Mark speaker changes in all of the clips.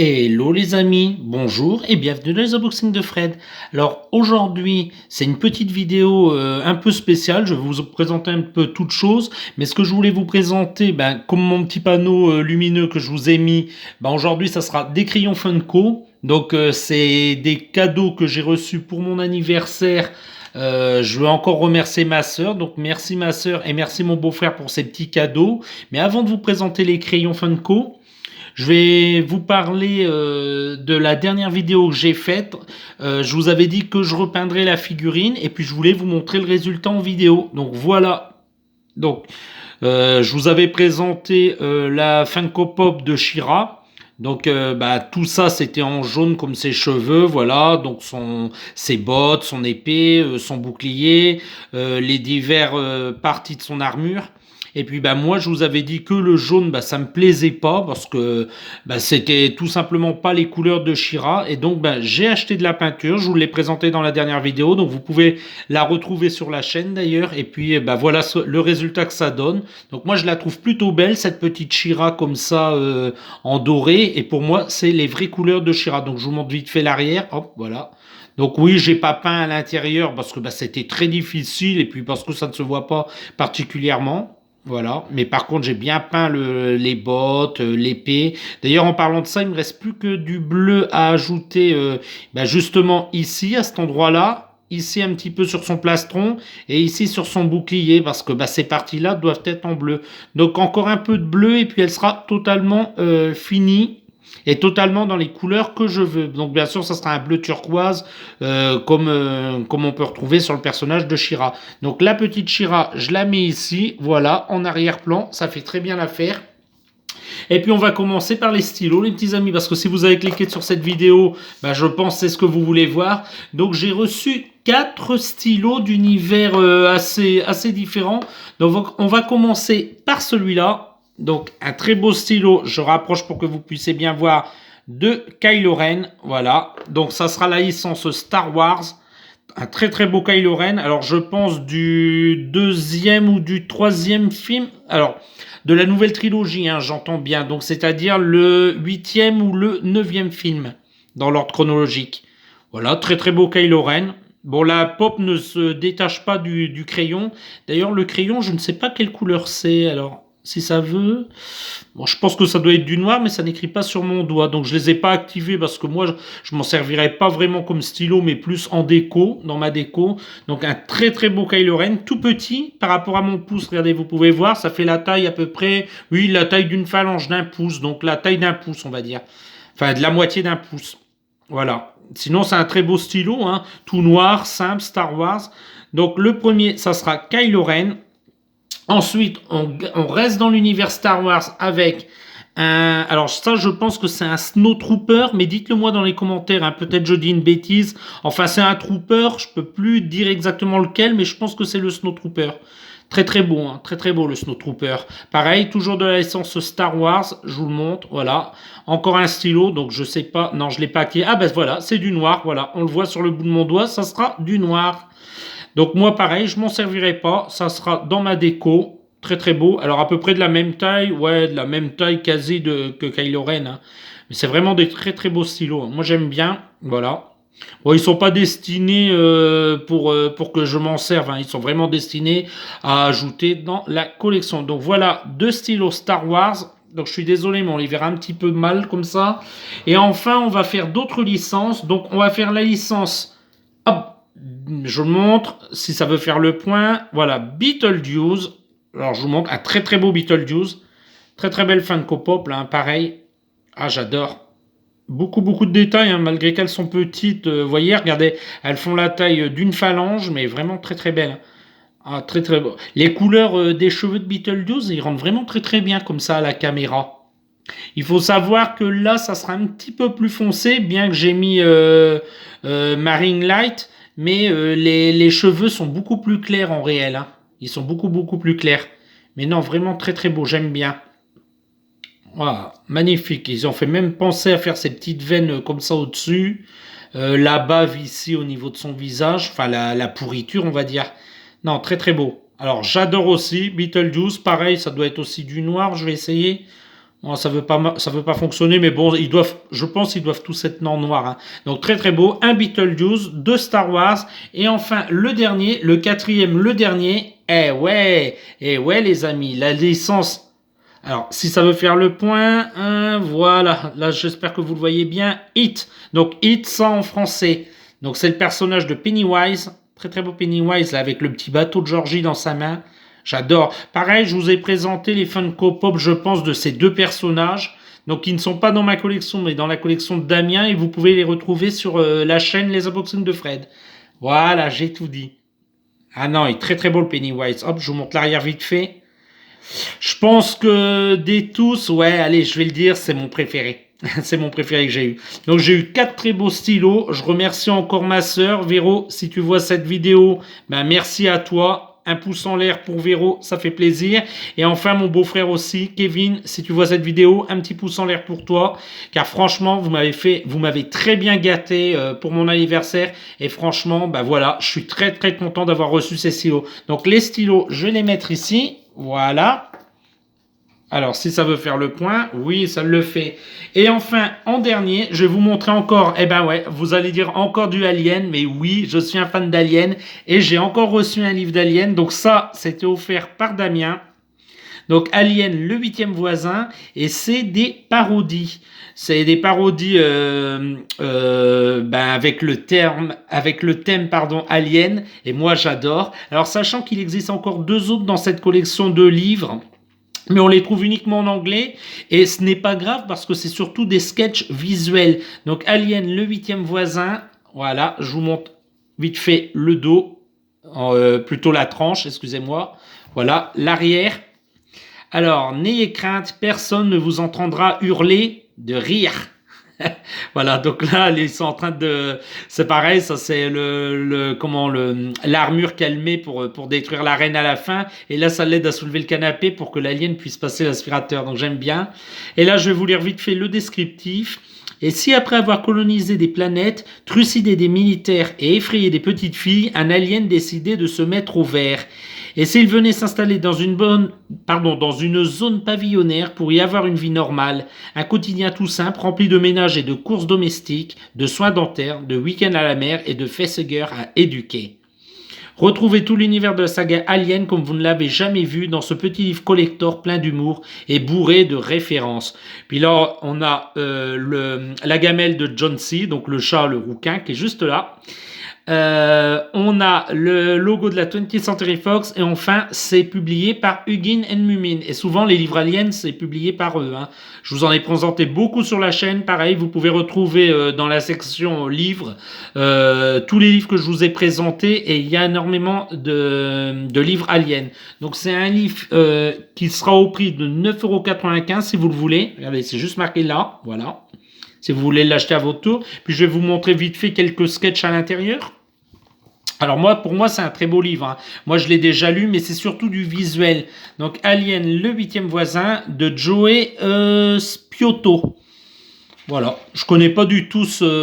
Speaker 1: Hello les amis, bonjour et bienvenue dans les unboxings de Fred. Alors aujourd'hui c'est une petite vidéo un peu spéciale, je vais vous présenter un peu toute chose, mais ce que je voulais vous présenter, comme mon petit panneau lumineux que je vous ai mis, aujourd'hui ça sera des crayons Funko, donc c'est des cadeaux que j'ai reçus pour mon anniversaire. Je veux encore remercier ma sœur, donc merci ma sœur et merci mon beau-frère pour ces petits cadeaux. Mais avant de vous présenter les crayons Funko, je vais vous parler de la dernière vidéo que j'ai faite. Je vous avais dit que je repeindrais la figurine et puis je voulais vous montrer le résultat en vidéo. Donc voilà. Donc je vous avais présenté la Funko Pop de She-Ra. Donc tout ça c'était en jaune comme ses cheveux, voilà, donc ses bottes, son épée, son bouclier, les divers parties de son armure. Et puis moi je vous avais dit que le jaune ça me plaisait pas parce que c'était tout simplement pas les couleurs de She-Ra et donc j'ai acheté de la peinture, je vous l'ai présenté dans la dernière vidéo, donc vous pouvez la retrouver sur la chaîne d'ailleurs. Et puis voilà le résultat que ça donne. Donc moi je la trouve plutôt belle cette petite She-Ra comme ça en doré, et pour moi c'est les vraies couleurs de She-Ra. Donc je vous montre vite fait l'arrière, hop voilà. Donc oui, j'ai pas peint à l'intérieur parce que c'était très difficile et puis parce que ça ne se voit pas particulièrement. Voilà, mais par contre j'ai bien peint les bottes, l'épée. D'ailleurs en parlant de ça, il me reste plus que du bleu à ajouter justement ici, à cet endroit-là, ici un petit peu sur son plastron et ici sur son bouclier parce que ces parties-là doivent être en bleu. Donc encore un peu de bleu et puis elle sera totalement finie et totalement dans les couleurs que je veux. Donc bien sûr, ça sera un bleu turquoise comme on peut retrouver sur le personnage de She-Ra. Donc la petite She-Ra, je la mets ici, voilà, en arrière-plan, ça fait très bien l'affaire. Et puis on va commencer par les stylos, les petits amis, parce que si vous avez cliqué sur cette vidéo, je pense que c'est ce que vous voulez voir. Donc j'ai reçu 4 stylos d'univers assez différents. Donc on va commencer par celui-là. Donc un très beau stylo, je rapproche pour que vous puissiez bien voir, de Kylo Ren. Voilà, donc ça sera la licence Star Wars. Un très très beau Kylo Ren. Alors je pense du deuxième ou du troisième film. Alors de la nouvelle trilogie, j'entends bien. Donc c'est-à-dire le huitième ou le neuvième film dans l'ordre chronologique. Voilà, très très beau Kylo Ren. Bon, la pop ne se détache pas du crayon. D'ailleurs, le crayon, je ne sais pas quelle couleur c'est. Alors, si ça veut... Bon, je pense que ça doit être du noir, mais ça n'écrit pas sur mon doigt. Donc, je les ai pas activés parce que moi, je m'en servirais pas vraiment comme stylo, mais plus en déco, dans ma déco. Donc, un très très beau Kylo Ren, tout petit par rapport à mon pouce. Regardez, vous pouvez voir, ça fait la taille à peu près... Oui, la taille d'une phalange d'un pouce. Donc, la taille d'un pouce, on va dire. Enfin, de la moitié d'un pouce. Voilà. Sinon, c'est un très beau stylo, tout noir, simple, Star Wars. Donc, le premier, ça sera Kylo Ren. Ensuite, on reste dans l'univers Star Wars avec un... Alors ça, je pense que c'est un Snowtrooper, mais dites-le moi dans les commentaires, peut-être je dis une bêtise. Enfin, c'est un Trooper, je peux plus dire exactement lequel, mais je pense que c'est le Snowtrooper. Très très beau, très très beau le Snowtrooper. Pareil, toujours de la licence Star Wars, je vous le montre, voilà. Encore un stylo, donc je sais pas, non je l'ai pas activé. Ah voilà, c'est du noir, voilà, on le voit sur le bout de mon doigt, ça sera du noir. Donc moi pareil, je m'en servirai pas, ça sera dans ma déco, très très beau. Alors à peu près de la même taille, ouais, de la même taille quasi que Kylo Ren. Mais c'est vraiment des très très beaux stylos. Moi j'aime bien, voilà. Bon, ils sont pas destinés pour que je m'en serve, ils sont vraiment destinés à ajouter dans la collection. Donc voilà, 2 stylos Star Wars. Donc je suis désolé, mais on les verra un petit peu mal comme ça. Et enfin, on va faire d'autres licences. Donc on va faire la licence... Hop, je vous montre si ça veut faire le point. Voilà, Beetlejuice. Alors je vous montre un très très beau Beetlejuice. Très très belle Funko Pop, là, pareil. Ah, j'adore. Beaucoup de détails, malgré qu'elles sont petites. Vous voyez, regardez, elles font la taille d'une phalange, mais vraiment très très belles. Ah, très très beau. Les couleurs des cheveux de Beetlejuice, ils rendent vraiment très très bien comme ça à la caméra. Il faut savoir que là, ça sera un petit peu plus foncé, bien que j'ai mis Marine Light, mais les cheveux sont beaucoup plus clairs en réel. Ils sont beaucoup plus clairs. Mais non, vraiment très très beau, j'aime bien. Voilà, magnifique. Ils ont fait même penser à faire ces petites veines comme ça au-dessus. La bave ici au niveau de son visage. Enfin, la pourriture, on va dire. Non, très beau. Alors, j'adore aussi Beetlejuice. Pareil, ça doit être aussi du noir. Je vais essayer. Bon, ça veut pas fonctionner, mais bon, je pense qu'ils doivent tous être en noir, hein. Donc très très beau. Un Beetlejuice, deux Star Wars, et enfin le dernier, le quatrième, le dernier. Eh ouais les amis, la licence. Alors si ça veut faire le point, hein, voilà. Là j'espère que vous le voyez bien. It. Donc It, ça en français. Donc c'est le personnage de Pennywise, très très beau Pennywise là avec le petit bateau de Georgie dans sa main. J'adore. Pareil, je vous ai présenté les Funko Pop, je pense, de ces deux personnages. Donc, ils ne sont pas dans ma collection, mais dans la collection de Damien. Et vous pouvez les retrouver sur la chaîne Les Unboxings de Fred. Voilà, j'ai tout dit. Ah non, il est très très beau le Pennywise. Hop, je vous montre l'arrière vite fait. Je pense que des tous, ouais, allez, je vais le dire, c'est mon préféré. C'est mon préféré que j'ai eu. Donc j'ai eu 4 très beaux stylos. Je remercie encore ma sœur. Véro, si tu vois cette vidéo, ben merci à toi. Un pouce en l'air pour Véro, ça fait plaisir. Et enfin mon beau-frère aussi, Kevin, si tu vois cette vidéo, un petit pouce en l'air pour toi. Car franchement, vous m'avez très bien gâté pour mon anniversaire. Et franchement, ben voilà, je suis très très content d'avoir reçu ces stylos. Donc les stylos, je vais les mettre ici. Voilà. Alors, si ça veut faire le point, oui, ça le fait. Et enfin, en dernier, je vais vous montrer encore, eh ben ouais, vous allez dire encore du Alien, mais oui, je suis un fan d'Alien, et j'ai encore reçu un livre d'Alien, donc ça, c'était offert par Damien. Donc, Alien, le huitième voisin, et c'est des parodies. C'est des parodies ben avec le thème pardon Alien, et moi j'adore. Alors, sachant qu'il existe encore deux autres dans cette collection de livres, mais on les trouve uniquement en anglais et ce n'est pas grave parce que c'est surtout des sketchs visuels. Donc Alien, le huitième voisin, voilà, je vous montre vite fait le dos, plutôt la tranche, excusez-moi. Voilà, l'arrière. Alors, n'ayez crainte, personne ne vous entendra hurler de rire. Voilà, donc là, ils sont en train de, c'est pareil, ça c'est l'armure qu'elle met pour détruire la reine à la fin. Et là, ça l'aide à soulever le canapé pour que l'alien puisse passer l'aspirateur. Donc j'aime bien. Et là, je vais vous lire vite fait le descriptif. Et si après avoir colonisé des planètes, trucidé des militaires et effrayé des petites filles, un alien décidait de se mettre au vert. Et s'il venait s'installer dans dans une zone pavillonnaire pour y avoir une vie normale, un quotidien tout simple rempli de ménage et de courses domestiques, de soins dentaires, de week-ends à la mer et de facehuggers à éduquer. Retrouvez tout l'univers de la saga Alien comme vous ne l'avez jamais vu dans ce petit livre collector plein d'humour et bourré de références. Puis là, on a la gamelle de John C., donc le chat, le rouquin, qui est juste là. On a le logo de la 20th Century Fox et enfin c'est publié par Hugin and Mumin et souvent les livres aliens c'est publié par eux, hein. Je vous en ai présenté beaucoup sur la chaîne, pareil vous pouvez retrouver dans la section livres tous les livres que je vous ai présentés et il y a énormément de livres aliens. Donc c'est un livre qui sera au prix de 9,95 € si vous le voulez, regardez c'est juste marqué là, voilà, si vous voulez l'acheter à votre tour. Puis je vais vous montrer vite fait quelques sketchs à l'intérieur. Alors pour moi, c'est un très beau livre, hein. Moi, je l'ai déjà lu, mais c'est surtout du visuel. Donc, Alien, le huitième voisin de Joey Spiotto. Voilà, je connais pas du tout cet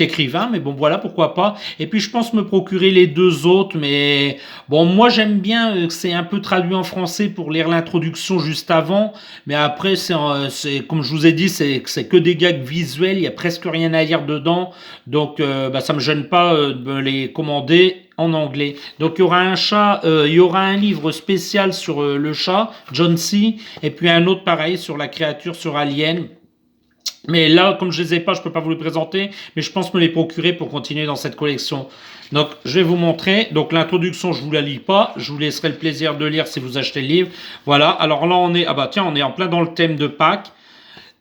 Speaker 1: écrivain, mais bon voilà, pourquoi pas. Et puis je pense me procurer les deux autres, mais bon moi j'aime bien que c'est un peu traduit en français pour lire l'introduction juste avant, mais après c'est comme je vous ai dit, c'est que des gags visuels, il y a presque rien à lire dedans, donc ça me gêne pas de me les commander en anglais. Donc il y aura un chat, il y aura un livre spécial sur le chat, John C, et puis un autre pareil sur la créature, sur Alien. Mais là, comme je les ai pas, je peux pas vous les présenter, mais je pense me les procurer pour continuer dans cette collection. Donc, je vais vous montrer. Donc, l'introduction, je vous la lis pas. Je vous laisserai le plaisir de lire si vous achetez le livre. Voilà. Alors là, on est en plein dans le thème de Pâques.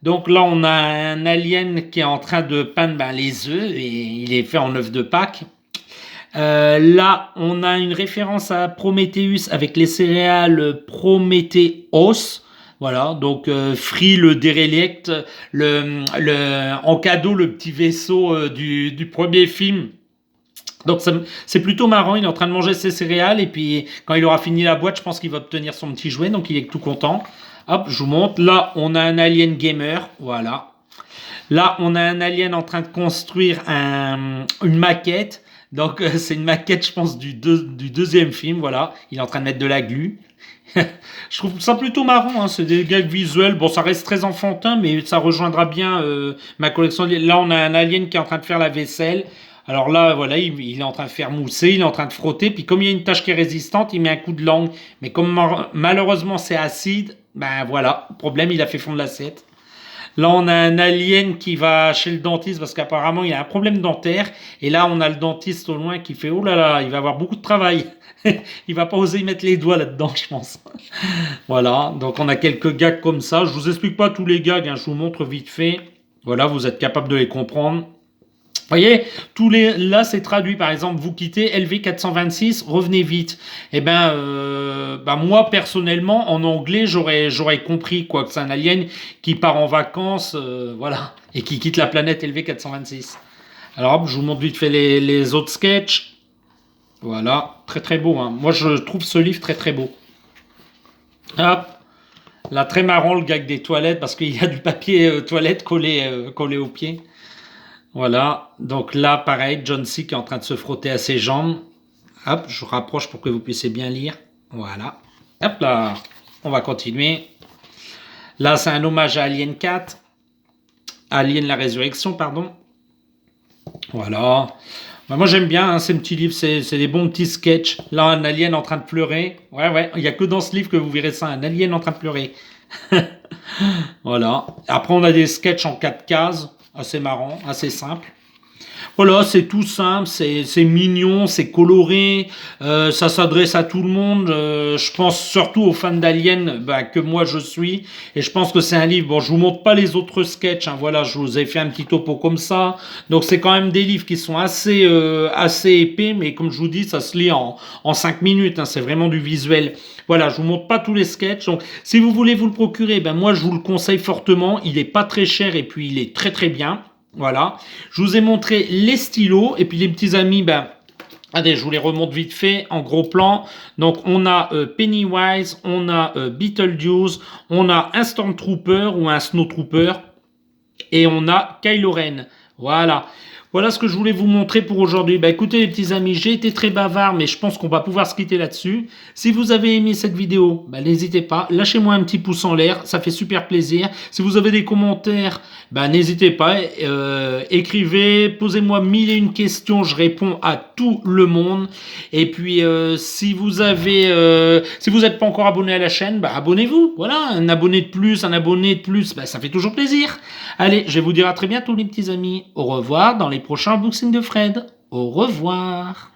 Speaker 1: Donc là, on a un alien qui est en train de peindre les œufs et il est fait en œuf de Pâques. Là, on a une référence à Prometheus avec les céréales Prometheus. Voilà, donc Free le derelict, en cadeau le petit vaisseau du premier film. Donc c'est plutôt marrant, il est en train de manger ses céréales et puis quand il aura fini la boîte, je pense qu'il va obtenir son petit jouet, donc il est tout content. Hop, je vous montre. Là, on a un alien gamer, voilà. Là, on a un alien en train de construire une maquette. Donc c'est une maquette, je pense, du deuxième film, voilà. Il est en train de mettre de la glu. Je trouve ça plutôt marrant, hein, c'est des gags visuels. Bon, ça reste très enfantin, mais ça rejoindra bien ma collection. Là, on a un alien qui est en train de faire la vaisselle. Alors là, voilà, il est en train de faire mousser, il est en train de frotter. Puis comme il y a une tâche qui est résistante, il met un coup de langue. Mais comme malheureusement c'est acide, ben voilà, problème, il a fait fondre l'assiette. Là, on a un alien qui va chez le dentiste parce qu'apparemment, il a un problème dentaire. Et là, on a le dentiste au loin qui fait, oh là là, il va avoir beaucoup de travail. Il va pas oser y mettre les doigts là-dedans, je pense. Voilà, donc on a quelques gags comme ça. Je vous explique pas tous les gags, hein, je vous montre vite fait. Voilà, vous êtes capable de les comprendre. Vous voyez, là c'est traduit. Par exemple, vous quittez LV426, revenez vite. Eh ben, moi personnellement, en anglais, j'aurais compris quoi que c'est un alien qui part en vacances, voilà, et qui quitte la planète LV426. Alors, hop, je vous montre vite fait les autres sketchs. Voilà, très très beau, hein. Moi, je trouve ce livre très très beau. Hop, là très marrant le gag des toilettes parce qu'il y a du papier toilette collé au pied. Voilà, donc là, pareil, John C. qui est en train de se frotter à ses jambes. Hop, je rapproche pour que vous puissiez bien lire. Voilà. Hop là, on va continuer. Là, c'est un hommage à Alien 4. Alien la résurrection, pardon. Voilà. Bah, moi, j'aime bien, hein, ces petits livres, c'est des bons petits sketchs. Là, un alien en train de pleurer. Ouais, il n'y a que dans ce livre que vous verrez ça, un alien en train de pleurer. Voilà. Après, on a des sketchs en 4 cases. Assez marrant, assez simple. Voilà, c'est tout simple, c'est mignon, c'est coloré, ça s'adresse à tout le monde. Je pense surtout aux fans d'Alien bah, que moi je suis. Et je pense que c'est un livre. Bon, je vous montre pas les autres sketchs. Hein, voilà, je vous ai fait un petit topo comme ça. Donc c'est quand même des livres qui sont assez épais, mais comme je vous dis, ça se lit en 5 minutes. Hein, c'est vraiment du visuel. Voilà, je vous montre pas tous les sketchs. Donc, si vous voulez vous le procurer, ben moi je vous le conseille fortement. Il est pas très cher et puis il est très très bien. Voilà. Je vous ai montré les stylos et puis les petits amis, ben allez, je vous les remonte vite fait en gros plan. Donc on a Pennywise, on a Beetlejuice, on a un Stormtrooper ou un Snowtrooper et on a Kylo Ren. Voilà. Voilà ce que je voulais vous montrer pour aujourd'hui. Bah écoutez les petits amis, j'ai été très bavard, mais je pense qu'on va pouvoir se quitter là-dessus. Si vous avez aimé cette vidéo, bah, n'hésitez pas, lâchez-moi un petit pouce en l'air, ça fait super plaisir. Si vous avez des commentaires, bah, n'hésitez pas, écrivez, posez-moi 1001 questions, je réponds à tout le monde. Et puis si vous n'êtes pas encore abonné à la chaîne, bah, abonnez-vous. Voilà, un abonné de plus, bah, ça fait toujours plaisir. Allez, je vais vous dire à très bientôt les petits amis. Au revoir dans les prochains unboxings de Fred. Au revoir.